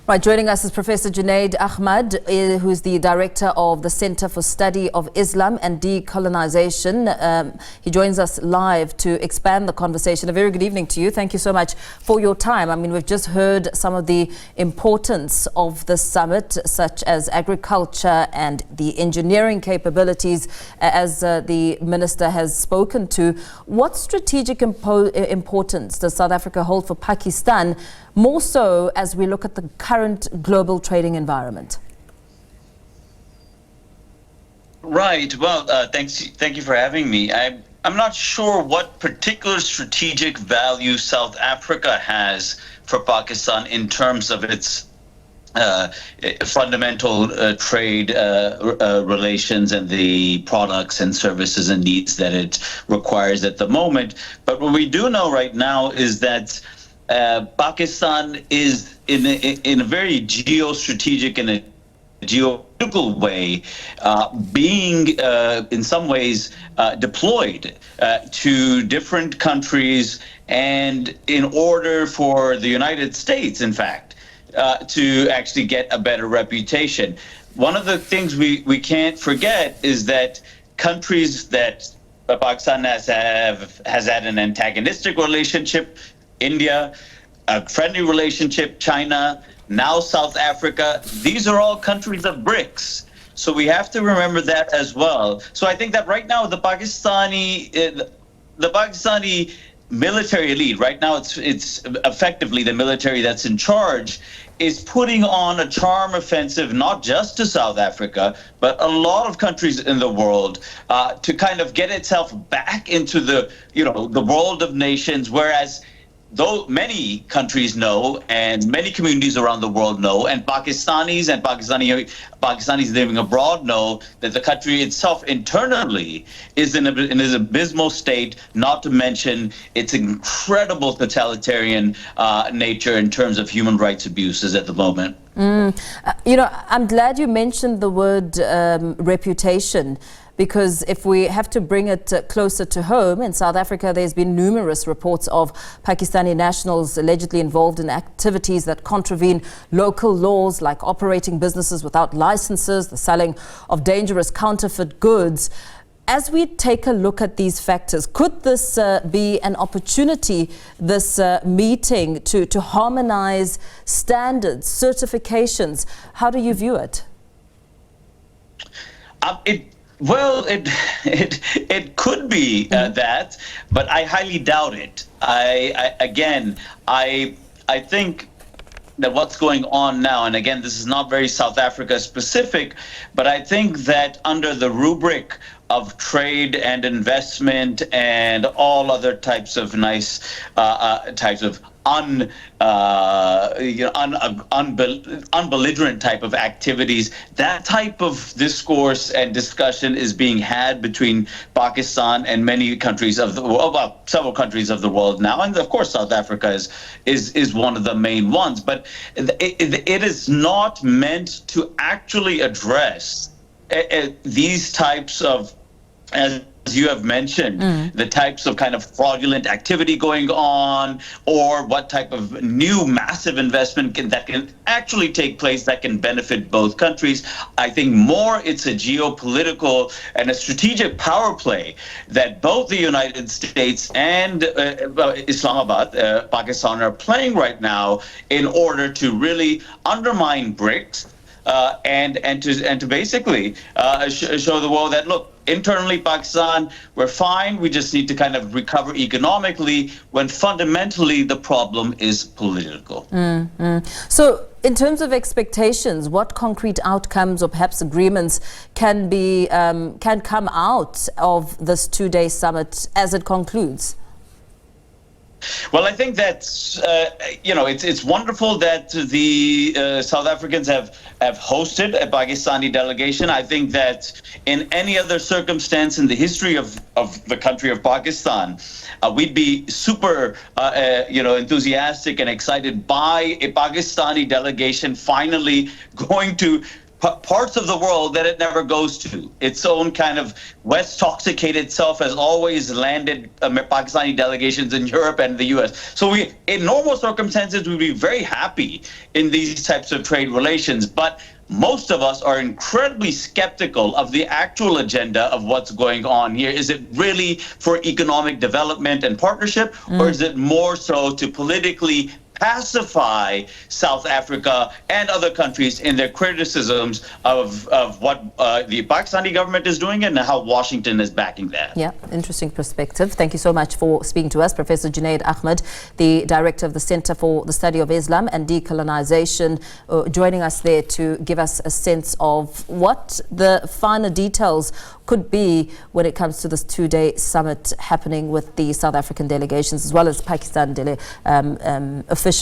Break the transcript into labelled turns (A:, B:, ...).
A: Right, joining us is Professor Junaid Ahmad, who's the director of the Center for Study of Islam and Decolonization. He joins us live to expand the conversation. A very good evening to you. Thank you so much for your time. I mean, we've just heard some of the importance of the summit, such as agriculture and the engineering capabilities, as the minister has spoken to. What strategic importance does South Africa hold for Pakistan, more so as we look at the current global trading environment?
B: Right. Well, thank you for having me. I'm not sure what particular strategic value South Africa has for Pakistan in terms of its fundamental trade relations and the products and services and needs that it requires at the moment. But what we do know right now is that Pakistan is in a very geostrategic and a geopolitical way being in some ways deployed to different countries, and in order for the United States, in fact, to actually get a better reputation. One of the things we can't forget is that countries that Pakistan has had an antagonistic relationship, India, a friendly relationship, China, now South Africa, these are all countries of BRICS. So we have to remember that as well. So I think that right now the Pakistani military elite, right now it's effectively the military that's in charge, is putting on a charm offensive not just to South Africa, but a lot of countries in the world to kind of get itself back into the world of nations, whereas though many countries know and many communities around the world know, and Pakistanis living abroad know that the country itself internally is in an abysmal state, not to mention its incredible totalitarian nature in terms of human rights abuses at the moment.
A: I'm glad you mentioned the word reputation, because if we have to bring it closer to home, in South Africa there's been numerous reports of Pakistani nationals allegedly involved in activities that contravene local laws, like operating businesses without licenses, the selling of dangerous counterfeit goods. As we take a look at these factors, could this be an opportunity, this meeting, to harmonize standards, certifications? How do you view it?
B: Well, it could be that, but I highly doubt it. I think that what's going on now, and again, this is not very South Africa specific, but I think that under the rubric of trade and investment and all other types of nice types of unbelligerent type of activities, that type of discourse and discussion is being had between Pakistan and many countries of the world, well, several countries of the world now, and of course South Africa is one of the main ones. But it is not meant to actually address these types of, as you have mentioned, the types of kind of fraudulent activity going on, or what type of new massive investment that can actually take place that can benefit both countries. I think more it's a geopolitical and a strategic power play that both the United States and Islamabad, Pakistan, are playing right now in order to really undermine BRICS and to basically show the world that, look, internally, Pakistan, we're fine. We just need to kind of recover economically, when fundamentally the problem is political.
A: So in terms of expectations, what concrete outcomes or perhaps agreements can come out of this two-day summit as it concludes?
B: Well, I think that's it's wonderful that the South Africans have hosted a Pakistani delegation. I think that in any other circumstance in the history of the country of Pakistan, we'd be super enthusiastic and excited by a Pakistani delegation finally going to parts of the world that it never goes to. Its own kind of West toxicate itself has always landed Pakistani delegations in Europe and the US. So we, in normal circumstances, we'd be very happy in these types of trade relations. But most of us are incredibly skeptical of the actual agenda of what's going on here. Is it really for economic development and partnership, or is it more so to politically pacify South Africa and other countries in their criticisms of what the Pakistani government is doing and how Washington is backing that?
A: Yeah, interesting perspective. Thank you so much for speaking to us, Professor Junaid Ahmad, the director of the Center for the Study of Islam and Decolonization, joining us there to give us a sense of what the finer details could be when it comes to this two-day summit happening with the South African delegations as well as Pakistan officials.